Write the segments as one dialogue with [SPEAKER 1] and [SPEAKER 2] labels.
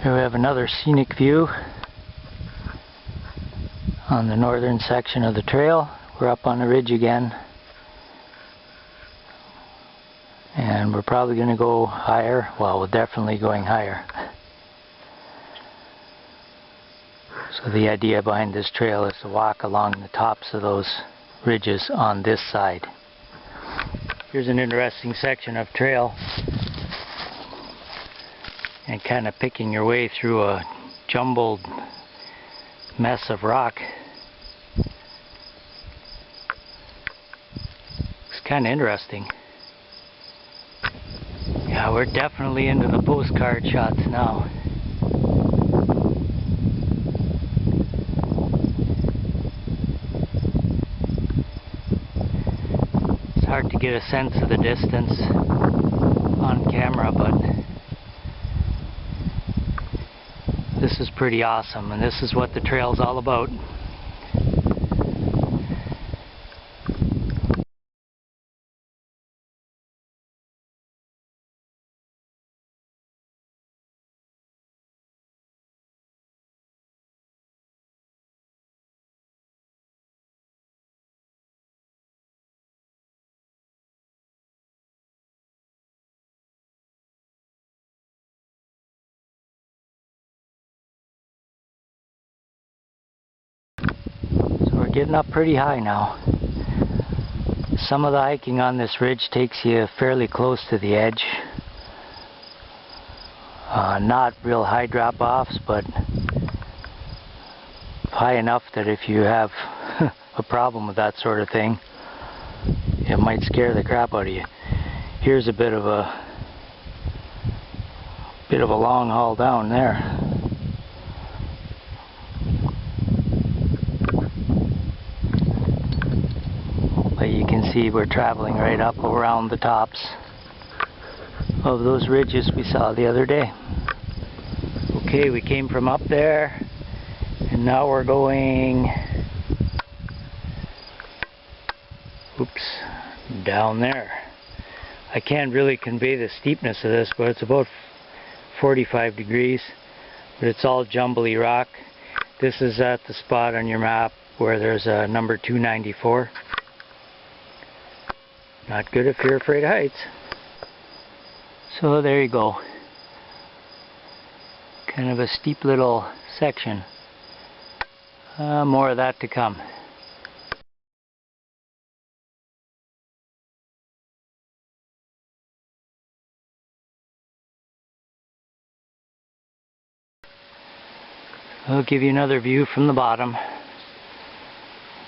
[SPEAKER 1] Here we have another scenic view on the northern section of the trail. We're up on the ridge again, and we're probably going to go higher. Well, we're definitely going higher. So the idea behind this trail is to walk along the tops of those ridges on this side. Here's an interesting section of trail, and kind of picking your way through a jumbled mess of rock. It's kind of interesting. Yeah, we're definitely into the postcard shots now. It's hard to get a sense of the distance on camera, but this is pretty awesome, and this is what the trail's all about. Getting up pretty high now. Some of the hiking on this ridge takes you fairly close to the edge. Not real high drop-offs, but high enough that if you have a problem with that sort of thing, it might scare the crap out of you. Here's a bit of a long haul down there. But you can see we're traveling right up around the tops of those ridges we saw the other day. Okay, we came from up there, and now we're going, down there. I can't really convey the steepness of this, but it's about 45 degrees, but it's all jumbly rock. This is at the spot on your map where there's a number 294. Not good if you're afraid of heights. So there you go. Kind of a steep little section. More of that to come. I'll give you another view from the bottom.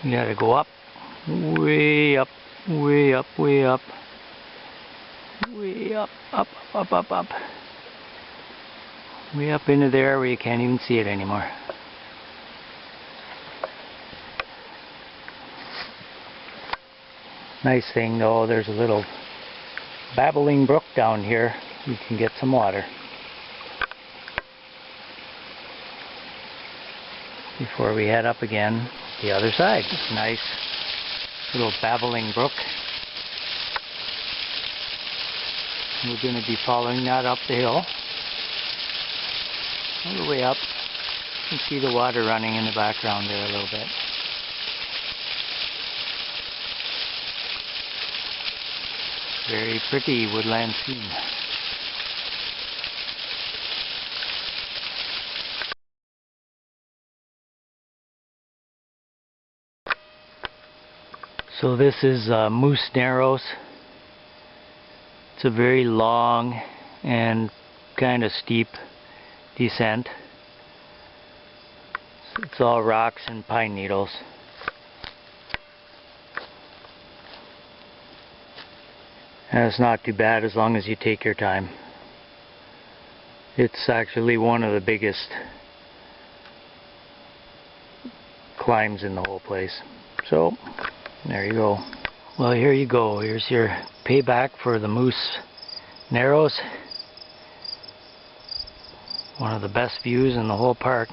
[SPEAKER 1] You gotta go up, way up. Way up, way up, way up, up, up, up, up, way up into there where you can't even see it anymore. Nice thing though, there's a little babbling brook down here. You can get some water before we head up again the other side. Nice little babbling brook. We're going to be following that up the hill, all the way up. You can see the water running in the background there a little bit. Very pretty woodland scene. So this is Moose Narrows. It's a very long and kind of steep descent. It's all rocks and pine needles. And it's not too bad as long as you take your time. It's actually one of the biggest climbs in the whole place. So there you go. Well, here you go. Here's your payback for the Moose Narrows. One of the best views in the whole park.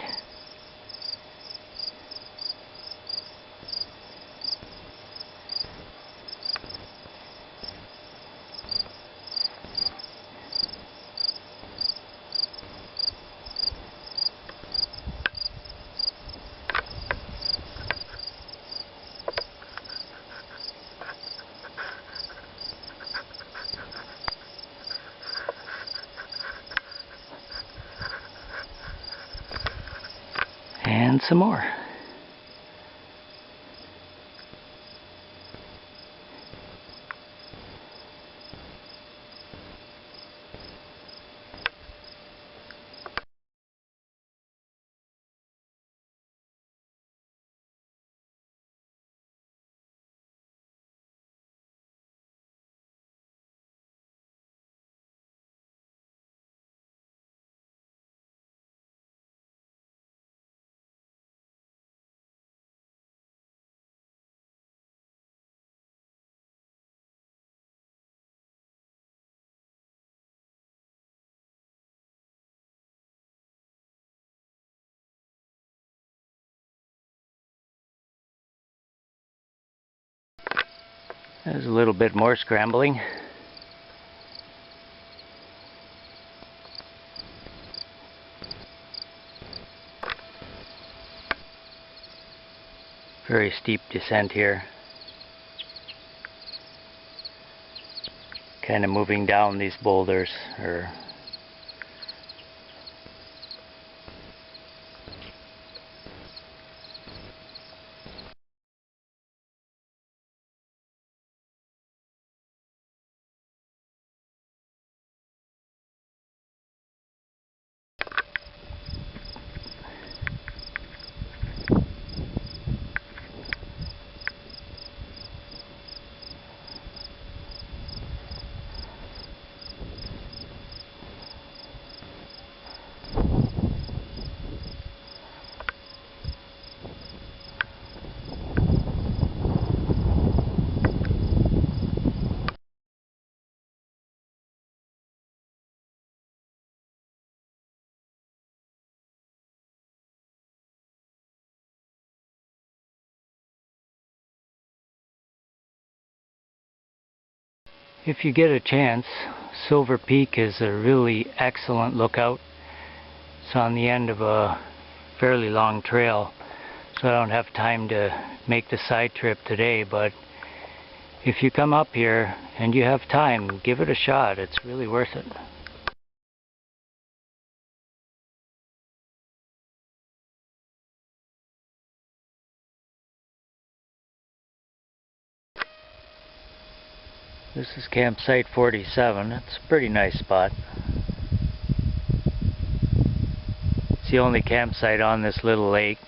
[SPEAKER 1] and some more. There's a little bit more scrambling. Very steep descent here. Kind of moving down these boulders, If you get a chance, Silver Peak is a really excellent lookout. It's on the end of a fairly long trail, so I don't have time to make the side trip today, but if you come up here and you have time, give it a shot. It's really worth it. This is campsite 47. It's a pretty nice spot. It's the only campsite on this little lake.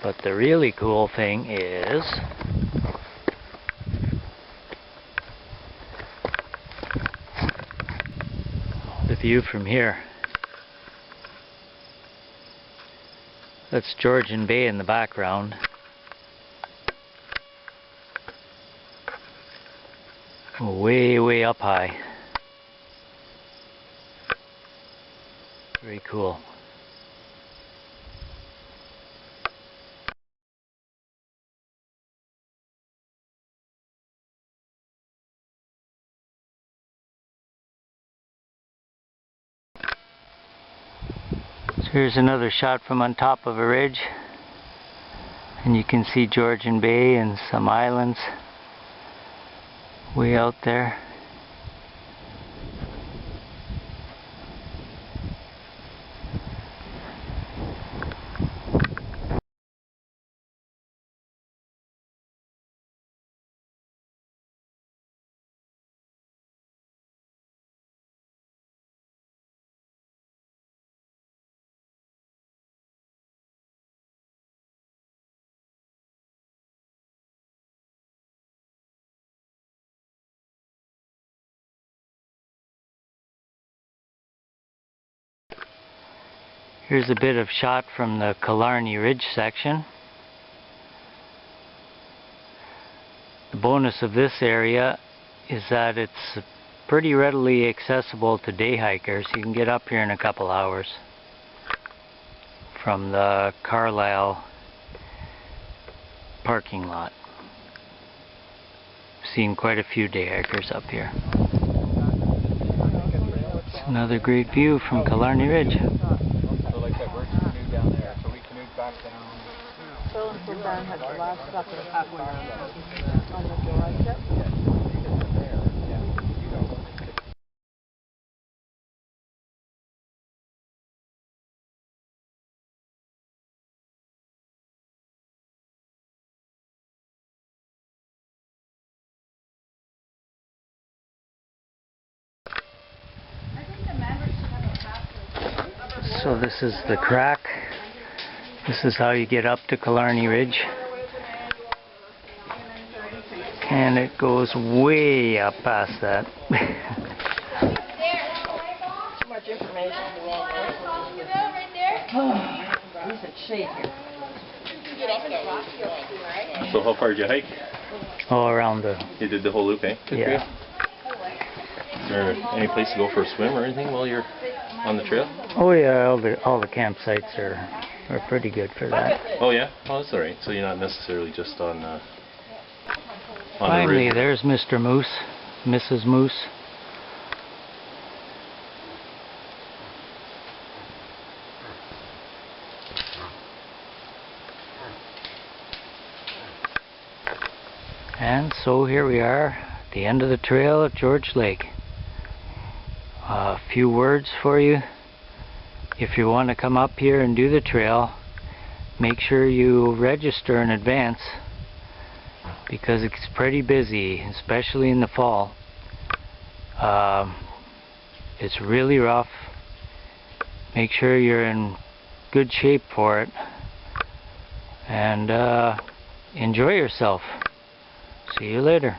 [SPEAKER 1] But the really cool thing is the view from here. That's Georgian Bay in the background. Way, way up high. Very cool. Here's another shot from on top of a ridge, and you can see Georgian Bay and some islands way out there. Here's a bit of shot from the Killarney Ridge section. The bonus of this area is that it's pretty readily accessible to day hikers. You can get up here in a couple hours from the Carlisle parking lot. I've seen quite a few day hikers up here. It's another great view from Killarney Ridge.
[SPEAKER 2] Down had the last supper on the door.
[SPEAKER 1] So this is the crack. This is how you get up to Killarney Ridge. And it goes way up past that.
[SPEAKER 2] Too much information. He's at shade here.
[SPEAKER 3] So how far did you hike?
[SPEAKER 1] All around the...
[SPEAKER 3] You did the whole loop, eh? Good for you.
[SPEAKER 1] Yeah.
[SPEAKER 3] Is there any place to go for a swim or anything while you're on the trail?
[SPEAKER 1] Oh yeah, all the campsites are pretty good for that.
[SPEAKER 3] Oh yeah? Oh, that's alright. So you're not necessarily just on the
[SPEAKER 1] Finally,
[SPEAKER 3] ridge.
[SPEAKER 1] there's Mr. Moose, Mrs. Moose. And so here we are, at the end of the trail at George Lake. A few words for you. If you want to come up here and do the trail, make sure you register in advance, because it's pretty busy, especially in the fall. It's really rough. Make sure you're in good shape for it, and enjoy yourself. See you later.